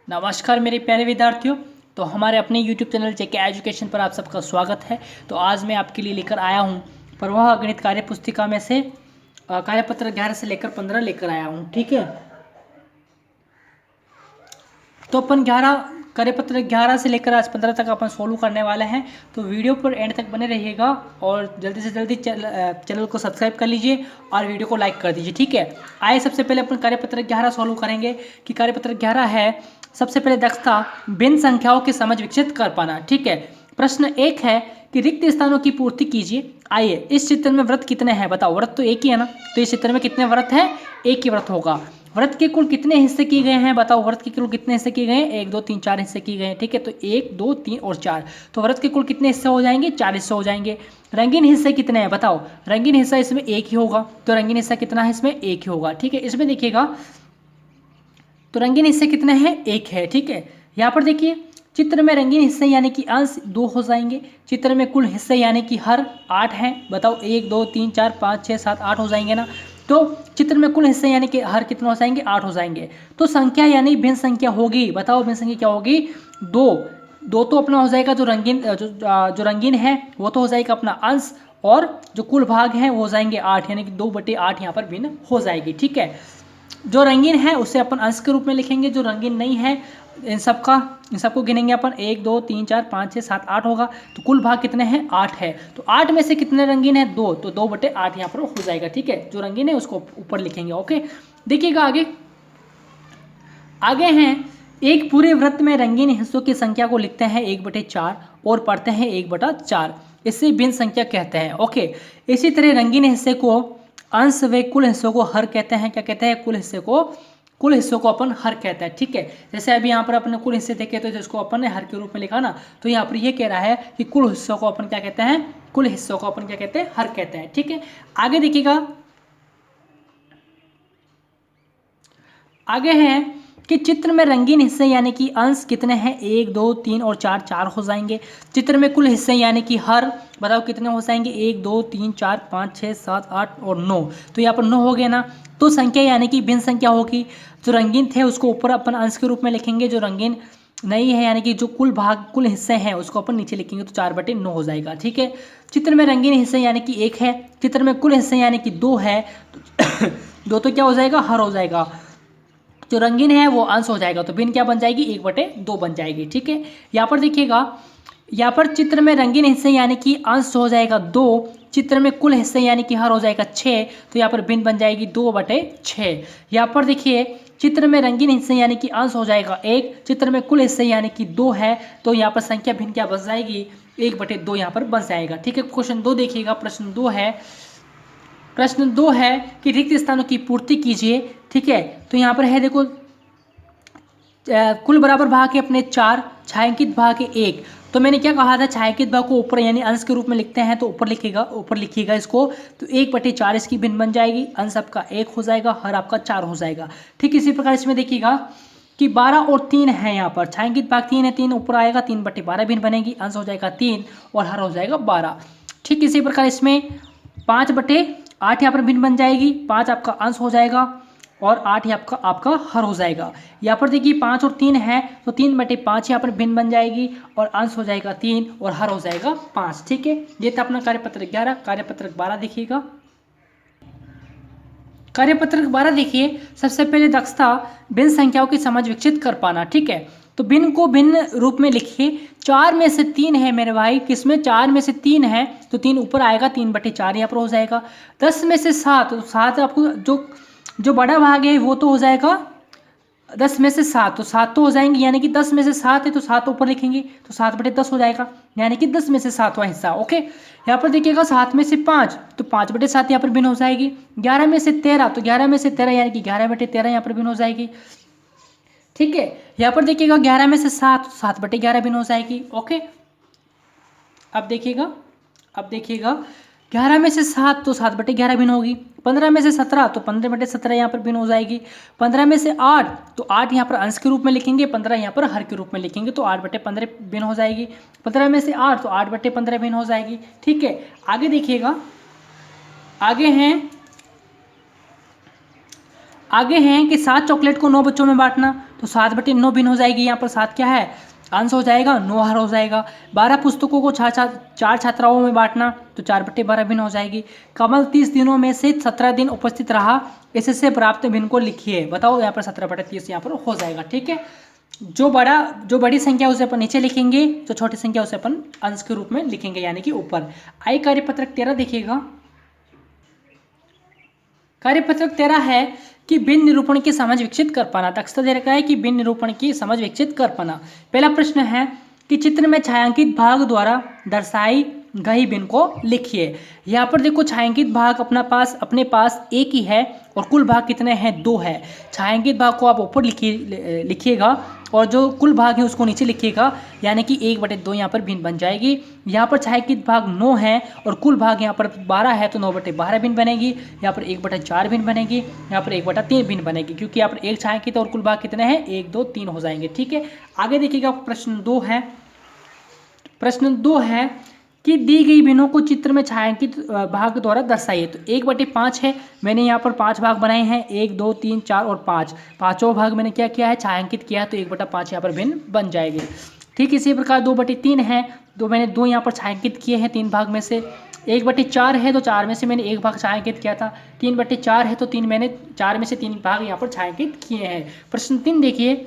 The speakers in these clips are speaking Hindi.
नमस्कार मेरे प्यारे विद्यार्थियों। तो हमारे अपने YouTube चैनल जेके एजुकेशन पर आप सबका स्वागत है। तो आज मैं आपके लिए लेकर आया हूँ प्रवाह गणित कार्य पुस्तिका में से कार्यपत्र 11 से लेकर 15 लेकर आया हूँ। ठीक है, तो अपन 11 कार्यपत्र 11 से लेकर आज 15 तक अपन सोल्व करने वाले हैं। तो वीडियो पर एंड तक बने रहिएगा और जल्दी से जल्दी चैनल को सब्सक्राइब कर लीजिए और वीडियो को लाइक कर दीजिए। ठीक है, आइए सबसे पहले अपन कार्यपत्र 11 सोल्व करेंगे कि कार्यपत्र 11 है। सबसे पहले दक्षता भिन्न संख्याओं की समझ विकसित कर पाना। ठीक है, प्रश्न 1 है कि रिक्त स्थानों की पूर्ति कीजिए। आइए, इस चित्र में वृत्त कितने हैं बताओ। वृत्त तो एक ही है ना, तो इस चित्र में कितने वृत्त हैं? एक ही वृत्त होगा। वृत्त के कुल कितने हिस्से किए गए हैं बताओ। वृत्त के कुल कितने हिस्से किए गए हैं? 1 2 3 4 हिस्से किए गए हैं। ठीक है, तो 1 2 3 और 4, तो वृत्त के कुल कितने हिस्से हो जाएंगे? 4 हिस्से हो जाएंगे। रंगीन हिस्से कितने हैं बताओ। रंगीन हिस्सा इसमें एक ही होगा, तो रंगीन हिस्सा कितना है? इसमें एक ही होगा। ठीक है, इसमें देखिएगा तो रंगीन हिस्से कितने हैं? एक है। ठीक है, यहाँ पर देखिए चित्र में रंगीन हिस्से यानी कि अंश 2 हो जाएंगे। चित्र में कुल हिस्से यानी कि हर 8 हैं। बताओ 1 2 3 4 5 6 7 8 हो जाएंगे ना। तो चित्र में कुल हिस्से यानी कि हर कितने हो जाएंगे? 8 हो जाएंगे। तो संख्या यानी भिन्न संख्या होगी। बताओ भिन्न संख्या क्या होगी? 2 2 तो अपना हो जाएगा जो रंगीन है वो तो हो जाएगा अपना अंश, और जो कुल भाग हैं वो हो जाएंगे 8 यानी कि 2/8 यहाँ पर भिन्न हो जाएगी। ठीक है, जो रंगीन है उसे अपन अंश के रूप में लिखेंगे, जो रंगीन नहीं है इन सबको गिनेंगे अपन। 1 2 3 4 5 6 7 8 होगा। तो कुल भाग कितने हैं? 8 है। तो 8 में से कितने रंगीन है? 2, तो 2/8 यहाँ पर हो जाएगा। ठीक है, जो रंगीन है उसको ऊपर लिखेंगे। ओके, देखिएगा आगे हैं। एक पूरे वृत्त में रंगीन हिस्सों की संख्या को लिखते हैं 1/4 और पढ़ते हैं 1/4, इससे भिन्न संख्या कहते हैं। ओके, इसी तरह रंगीन हिस्से को अंश व कुल हिस्सों को हर कहते हैं। क्या कहते हैं? कुल हिस्सों को अपन हर कहते हैं। ठीक है, जैसे अभी यहाँ पर अपने कुल हिस्से देखे तो जिसको अपन ने हर के रूप में लिखा ना, तो यहाँ पर ये कह रहा है कि कुल हिस्सों को अपन क्या कहते हैं? कुल हिस्सों को अपन क्या कहते हैं? हर कहते हैं। ठीक है, आगे देखिएगा, आगे है कि चित्र में रंगीन हिस्से यानी कि अंश कितने हैं? 1 2 3 और 4 4 हो जाएंगे। चित्र में कुल हिस्से यानी कि हर बताओ कितने हो जाएंगे? 1 2 3 4 5 6 7 8 और 9, तो यहाँ पर 9 हो गए ना। तो संख्या यानी कि भिन्न संख्या होगी। जो रंगीन थे उसको ऊपर अपन अंश के रूप में लिखेंगे, जो रंगीन नहीं है यानी कि जो कुल हिस्से हैं उसको अपन नीचे लिखेंगे, तो 4/9 हो जाएगा। ठीक है, चित्र में रंगीन हिस्से यानी कि 1 है। चित्र में कुल हिस्से यानी कि 2 है, तो 2 तो क्या हो जाएगा? हर हो जाएगा। जो रंगीन है वो अंश हो जाएगा, तो भिन्न क्या बन जाएगी? 1/2 बन जाएगी। ठीक है, यहाँ पर देखिएगा, यहाँ पर चित्र में रंगीन हिस्से यानी कि अंश हो जाएगा 2, चित्र में कुल हिस्से यानी कि हर हो जाएगा 6, तो यहाँ पर भिन्न बन जाएगी 2/6। यहाँ पर देखिए चित्र में रंगीन हिस्से यानी कि अंश हो जाएगा 1, चित्र में कुल हिस्से यानी कि 2 है, तो यहाँ पर संख्या भिन्न क्या बन जाएगी? 1/2 यहाँ पर बन जाएगा। ठीक है, क्वेश्चन 2 देखिएगा। प्रश्न 2 है कि रिक्त स्थानों की पूर्ति कीजिए। ठीक है, तो यहाँ पर है देखो कुल बराबर भाग है अपने 4, छायांकित भाग है 1। तो मैंने क्या कहा था? छायांकित भाग को ऊपर यानी अंश के रूप में लिखते हैं, तो ऊपर लिखिएगा इसको। तो 1/4 इसकी भिन्न बन जाएगी। अंश आपका 1 हो जाएगा, हर आपका 4 हो जाएगा। ठीक इसी प्रकार इसमें देखिएगा कि 12 और 3 है। यहाँ पर छायांकित भाग 3 है, 3 ऊपर आएगा, 3/12 भिन्न बनेगी। अंश हो जाएगा 3 और हर हो जाएगा 12। ठीक इसी प्रकार इसमें 5/8 यहाँ पर भिन्न बन जाएगी। 5 आपका अंश हो जाएगा और 8 ही आपका हर हो जाएगा। यहाँ पर देखिए 5 और 3 है, तो 3/5 यहाँ पर भिन्न बन जाएगी और अंश हो जाएगा 3 और हर हो जाएगा 5। ठीक है, ये था अपना कार्यपत्रक 11। कार्यपत्रक 12 देखिएगा। कार्यपत्रक 12 देखिए, सबसे पहले दक्षता भिन्न संख्याओं की समझ विकसित कर पाना। ठीक है, तो भिन्न को भिन्न रूप में लिखिए। 4 में से 3 है मेरे भाई, किसमें? 4 में से 3 है, तो 3 ऊपर आएगा, 3/4 यहाँ पर हो जाएगा। 10 में से 7, तो 7 आपको जो बड़ा भाग है वो तो हो जाएगा 10 में से 7, तो 7 तो हो जाएंगे, यानी कि 10 में से 7 है तो 7 ऊपर लिखेंगे, तो 7/10 हो जाएगा, यानी कि 10 में से 7वां हिस्सा। ओके, यहाँ पर देखिएगा 7 में से 5, तो 5/7 यहाँ पर भिन्न हो जाएगी। 11 में से 13, तो 11 में से 13 यानी कि 11/13 यहाँ पर भिन्न हो जाएगी। ठीक है, यहाँ पर देखिएगा 11 में से 7, 7/11 भिन्न हो जाएगी। ओके, अब देखिएगा 11 में से 7, तो 7/11 भिन्न होगी। 15 में से 17, तो 15/17 यहाँ पर भिन्न हो जाएगी। 15 में से 8, तो 8 यहाँ पर अंश के रूप में लिखेंगे, 15 यहाँ पर हर के रूप में लिखेंगे, तो 8/15 भिन्न हो जाएगी। 15 में से 8, तो 8/15 भिन्न हो जाएगी। ठीक है, आगे देखिएगा, आगे हैं आगे हैं कि 7 चॉकलेट को 9 बच्चों में बांटना, तो 7/9 भिन्न हो जाएगी। यहाँ पर 7 क्या है, अंश हो जाएगा, 9 हर हो जाएगा। 12 पुस्तकों को 4 छात्राओं में बांटना, तो 4/12 भिन्न हो जाएगी। कमल 30 दिनों में से 17 दिन उपस्थित रहा, इससे प्राप्त भिन्न को लिखिए। बताओ यहाँ पर 17/30 यहाँ पर हो जाएगा। ठीक है, जो बड़ी संख्या उसे अपन नीचे लिखेंगे, जो छोटी संख्या उसे अपन अंश के रूप में लिखेंगे, यानी कि ऊपर। आइए कार्यपत्रक 13 देखिएगा। कार्यपत्रक 13 है कि भिन्न निरूपण की समझ विकसित कर पाना। दक्षता दे रखा है कि भिन्न निरूपण की समझ विकसित कर पाना। पहला प्रश्न है कि चित्र में छायांकित भाग द्वारा दर्शाई गई भिन्न को लिखिए। यहाँ पर देखो छायांकित भाग अपने पास एक ही है और कुल भाग कितने हैं, 2 है। छायांकित भाग को आप ऊपर लिखिएगा और जो कुल भाग है उसको नीचे लिखिएगा, यानी कि 1/2 यहाँ पर भिन्न बन जाएगी। यहाँ पर छायांकित भाग 9 है और कुल भाग यहाँ पर 12 है, तो 9/12 भिन्न बनेगी। यहाँ पर 1/4 भिन्न बनेगी, यहाँ पर 1/3 भिन्न बनेगी, क्योंकि यहाँ पर एक छायांकित और कुल भाग कितने हैं, 1 2 3 हो जाएंगे। ठीक है, आगे देखिएगा प्रश्न 2 है। प्रश्न 2 है कि दी गई भिन्नों को चित्र में छायांकित भाग द्वारा दर्शाइए। तो 1/5 है, मैंने यहाँ पर 5 भाग बनाए हैं, 1 2 3 4 और 5। पाँचों भाग मैंने क्या किया है, छायांकित किया है, तो 1/5 यहाँ पर भिन्न बन जाएगी। ठीक इसी प्रकार 2/3 है, तो मैंने 2 यहाँ पर छायांकित किए हैं 3 भाग में से। 1/4 है, तो 4 में से मैंने 1 भाग छायांकित किया था। 3/4 है, तो 3 मैंने 4 में से 3 भाग यहाँ पर छायांकित किए हैं। प्रश्न 3 देखिए,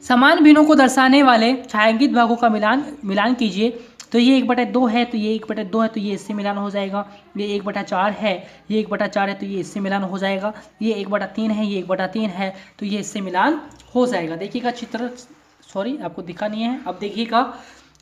समान भिन्नों को दर्शाने वाले छायांकित भागों का मिलान कीजिए। तो ये 1/2 है, तो ये 1/2 है, तो ये इससे मिलान हो जाएगा। ये 1/4 है, ये 1/4 है, तो ये इससे मिलान हो जाएगा। ये 1/3 है, ये 1/3 है, तो ये इससे मिलान हो जाएगा। देखिएगा चित्र, सॉरी आपको दिखा नहीं है, अब देखिएगा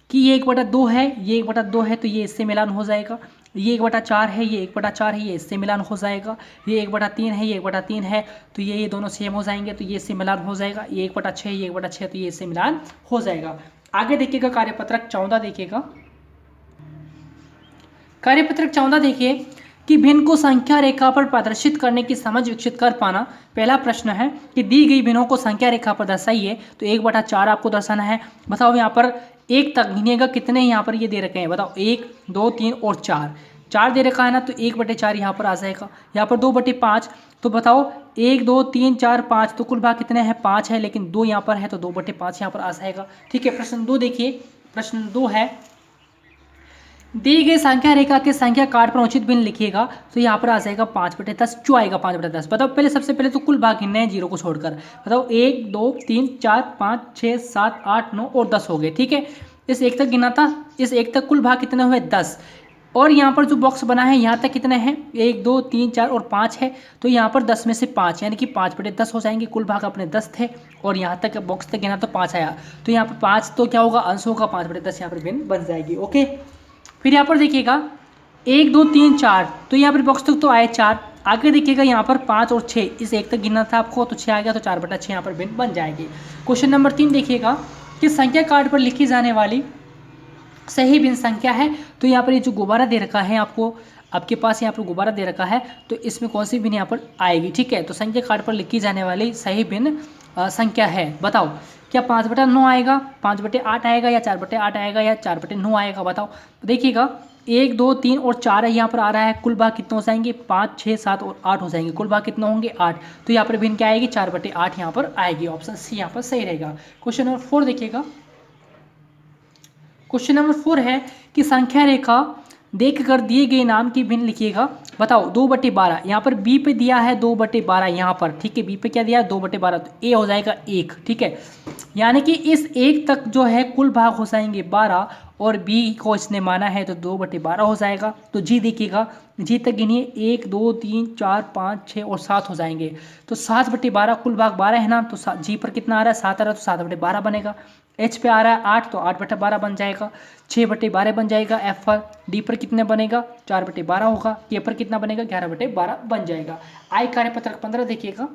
कि ये 1/2 है, ये 1/2 है, तो ये इससे मिलान हो जाएगा। ये 1/4 है, ये 1/4 है, ये इससे मिलान हो जाएगा। ये 1/3 है, ये 1/3 है, तो ये दोनों सेम हो जाएंगे, तो ये इससे मिलान हो जाएगा। ये 1/6 है, ये 1/6, तो ये इससे मिलान हो जाएगा। आगे देखिएगा कार्यपत्रक 14 देखिएगा। कार्यपत्रक 14 देखिए कि भिन्न को संख्या रेखा पर प्रदर्शित करने की समझ विकसित कर पाना। पहला प्रश्न है कि दी गई भिन्नों को संख्या रेखा पर दर्शाइए। तो 1/4 आपको दर्शाना है। बताओ यहाँ पर 1 तक गिनिएगा कितने यहाँ पर ये दे रखे हैं, बताओ 1 2 3 और 4 दे रखा है ना, तो 1/4 यहाँ पर आ जाएगा। यहाँ पर 2/5, तो बताओ 1 2 3 4 5, तो कुल भाग कितने हैं, 5 है, लेकिन 2 यहाँ पर है, तो 2/5 यहाँ पर आ जाएगा। ठीक है, प्रश्न 2 देखिए। प्रश्न 2 है दी गई संख्या रेखा के संख्या कार्ड पर उचित भिन्न लिखिएगा। तो यहाँ पर आ जाएगा 5/10। क्यों आएगा 5/10, बताओ। पहले सबसे पहले तो कुल भाग गिनने हैं 0 को छोड़कर। बताओ 1 2 3 4 5 6 7 8 9 और 10 हो गए। ठीक है, इस 1 तक गिना था, इस 1 तक कुल भाग कितने हुए, 10। और यहाँ पर जो बॉक्स बना है यहाँ तक कितने हैं, 1 2 3 4 और 5 है, तो यहाँ पर 10 में से 5 यानी कि 5/10 हो जाएंगे। कुल भाग अपने 10 थे और यहाँ तक बॉक्स तक गिना तो 5 आया, तो यहाँ पर 5 तो क्या होगा, अंश होगा, 5/10 यहाँ पर भिन्न बन जाएगी। ओके, फिर यहाँ पर देखिएगा 1 2 3 4, तो यहाँ पर बॉक्स तक तो आए 4। आगे देखिएगा यहाँ पर 5 और 6, इस 1 तक गिनना था आपको, तो 6 आ गया, तो 4/6 यहाँ पर भिन्न बन जाएगी। क्वेश्चन नंबर 3 देखिएगा कि संख्या कार्ड पर लिखी जाने वाली सही भिन्न संख्या है। तो यहाँ पर ये जो गुब्बारा दे रखा है आपको, आपके पास यहाँ पर गुब्बारा दे रखा है, तो इसमें कौन सी भिन्न यहाँ पर आएगी। ठीक है, तो संख्या कार्ड पर लिखी जाने वाली सही भिन्न संख्या है। बताओ क्या 5/9 आएगा, 5/8 आएगा, या 4/8 आएगा, या 4/9 आएगा, बताओ। तो देखिएगा 1 2 3 और 4 है यहाँ पर आ रहा है। कुल भाग कितने हो जाएंगे, 5 6 7 और 8 हो जाएंगे। कुल भाग कितने होंगे, 8। तो यहाँ पर भिन्न क्या आएगी, 4/8 यहाँ पर आएगी। ऑप्शन सी यहाँ पर सही रहेगा। क्वेश्चन नंबर 4 देखिएगा। क्वेश्चन नंबर 4 है कि संख्या रेखा देखकर दिए गए नाम की भिन्न लिखिएगा। बताओ 2/12, यहाँ पर बी पे दिया है 2/12 यहाँ पर। ठीक है, बी पे क्या दिया है, 2/12, तो ए हो जाएगा 1। ठीक है, यानी कि इस 1 तक जो है कुल भाग हो जाएंगे 12 और बी को इसने माना है, तो 2/12 हो जाएगा। तो जी देखिएगा, जी तक गिनिए 1 2 3 4 5 6 और 7 हो जाएंगे, तो 7/12, कुल भाग 12 है ना, तो जी पर कितना आ रहा है, 7 आ रहा है, तो 7/12 बनेगा। एच पे आ रहा है 8, तो 8/12 बन जाएगा। 6/12 बन जाएगा। एफ पर, डी पर कितने बनेगा, 4/12 होगा। के पर कितना बनेगा, 11/12 बन जाएगा। आई कार्यपत्रक 15 देखिएगा।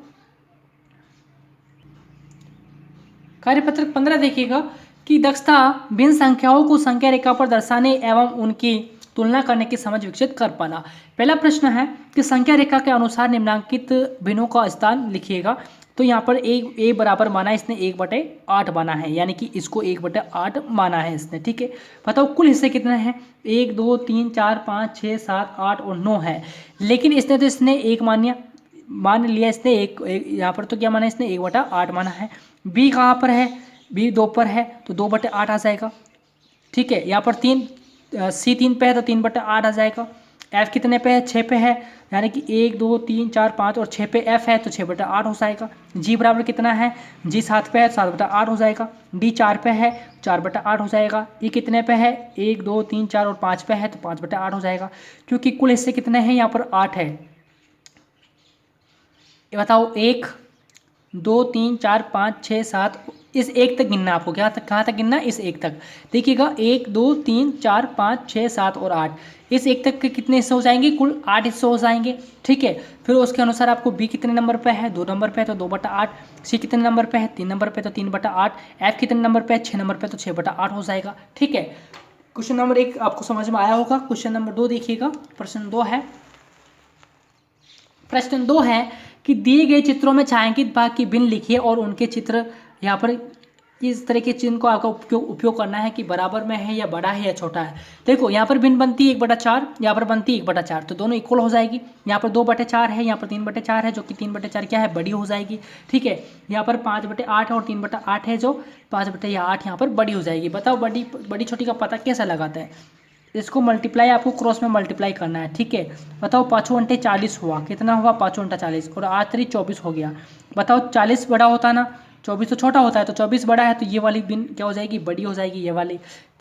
कार्यपत्रक 15 देखिएगा कि दक्षता भिन्न संख्याओं को संख्या रेखा पर दर्शाने एवं उनकी तुलना करने की समझ विकसित कर पाना। पहला प्रश्न है कि संख्या रेखा के अनुसार निम्नांकित भिन्नों का स्थान लिखिएगा। तो यहाँ पर ए बराबर माना है इसने, 1/8 माना है, यानी कि इसको 1/8 माना है इसने। ठीक है, बताओ कुल हिस्से कितने हैं, 1 2 3 4 5 6 7 8 और 9 है, लेकिन इसने 1 मान लिया। मान लिया इसने यहाँ पर तो क्या माना इसने 1/8 माना है। बी कहाँ पर है, बी 2 पर है तो 2/8 आ जाएगा। ठीक है, यहाँ पर सी 3 पे है तो 3/8 आ जाएगा। एफ कितने पे है, 6 पे है, यानी कि 1 2 3 4 5 और 6 पे एफ है तो 6/8 हो जाएगा। जी बराबर कितना है, जी 7 पे है तो 7/8 हो जाएगा। डी 4 पे है 4/8 हो जाएगा। ई कितने पे है, 1 2 3 4 और 5 पे है तो 5/8 हो जाएगा। क्योंकि कुल हिस्से कितने हैं, यहाँ पर 8 है। ये बताओ, 1 2 3 4 5 6 7, इस एक तक गिनना आपको। क्या तक, कहाँ तक गिनना, इस एक तक। देखिएगा 1 2 3 4 5 6 7 और 8, इस एक तक के कितने हिस्से हो जाएंगे, कुल 8 हिस्से हो जाएंगे। ठीक है, फिर उसके अनुसार आपको बी कितने नंबर पे है, 2 नंबर पे है तो 2/8, सी कितने नंबर पे है, 3 नंबर पे तो 3/8, एफ कितने नंबर पे है, 6 नंबर पे तो 6/8 हो जाएगा। ठीक है, क्वेश्चन नंबर 1 आपको समझ में आया होगा। क्वेश्चन नंबर 2 देखिएगा, प्रश्न 2 है। प्रश्न 2 है कि दिए गए चित्रों में छायांकित भाग की भिन्न लिखिए और उनके चित्र यहाँ पर इस तरह के चिन्ह को आपका उपयोग करना है कि बराबर में है या बड़ा है या छोटा है। देखो यहाँ पर भिन्न बनती है 1/4, यहाँ पर बनती है 1/4, तो दोनों इक्वल हो जाएगी। यहाँ पर 2/4 है, यहाँ पर 3/4 है, जो कि 3/4 क्या है, बड़ी हो जाएगी। ठीक है, यहाँ पर 5/8 और 3/8 है, जो 5/8 यहाँ पर बड़ी हो जाएगी। बताओ बड़ी छोटी का पता कैसा लगाता है। इसको मल्टीप्लाई आपको क्रॉस में मल्टीप्लाई करना है। ठीक है, बताओ 5 × 40 हुआ, कितना हुआ, 5 × 40 और 8 3 24 हो गया। बताओ 40 बड़ा होता ना, 24 तो छोटा होता है, तो 24 बड़ा है तो ये वाली बिन क्या हो जाएगी, बड़ी हो जाएगी ये वाली।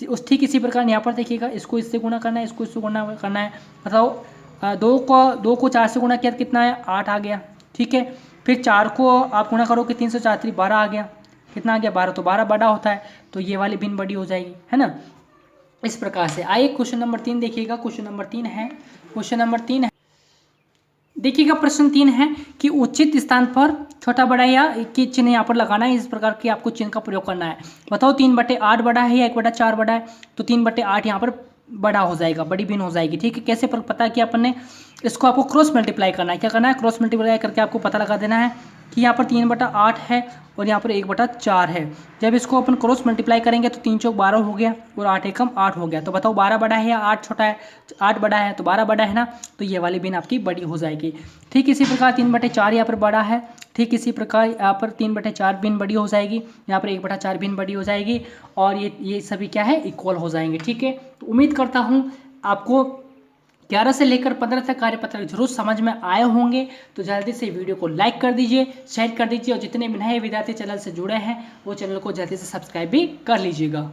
उस ठीक इसी प्रकार यहाँ पर देखिएगा, इसको इससे गुणा करना है, इसको इससे गुणा करना है। बताओ 2 को 4 से गुणा किया कितना है, 8 आ गया। ठीक है, फिर 4 को आप गुणा करो कि 3 से 4 3 12 आ गया। कितना आ गया, 12, तो 12 बड़ा होता है तो ये वाली बिन बड़ी हो जाएगी, है ना। इस प्रकार से। आइए क्वेश्चन नंबर 3 देखिएगा। क्वेश्चन नंबर 3 है, क्वेश्चन नंबर 3 है, देखिएगा प्रश्न 3 है कि उचित स्थान पर छोटा बड़ा या की चिन्ह यहाँ पर लगाना है। इस प्रकार की आपको चिन्ह का प्रयोग करना है। बताओ 3/8 बड़ा है या 1/4 बड़ा है, तो 3/8 यहाँ पर बड़ा हो जाएगा, बड़ी भिन्न हो जाएगी। ठीक है, कैसे पता कि अपन ने इसको आपको क्रॉस मल्टीप्लाई करना है। क्या करना है, क्रॉस मल्टीप्लाई करके आपको पता लगा देना है कि यहाँ पर 3/8 है और यहाँ पर 1/4 है। जब इसको अपन क्रॉस मल्टीप्लाई करेंगे तो 3 चौक 12 हो गया और 8 एकम 8 हो गया। तो बताओ 12 बड़ा है या 8 छोटा है, 8 बड़ा है तो 12 बड़ा है ना, तो ये वाली बिन आपकी बड़ी हो जाएगी। ठीक इसी प्रकार 3/4 यहाँ पर बड़ा है, ठीक इसी प्रकार यहाँ पर 3/4 बिन बड़ी हो जाएगी, यहाँ पर 1/4 बिन बड़ी हो जाएगी और ये सभी क्या है, इक्वल हो जाएंगे। ठीक है, तो उम्मीद करता हूँ आपको 11 से लेकर 15 तक कार्यपत्र जरूर समझ में आए होंगे। तो जल्दी से वीडियो को लाइक कर दीजिए, शेयर कर दीजिए और जितने भी नए विद्यार्थी चैनल से जुड़े हैं वो चैनल को जल्दी से सब्सक्राइब भी कर लीजिएगा।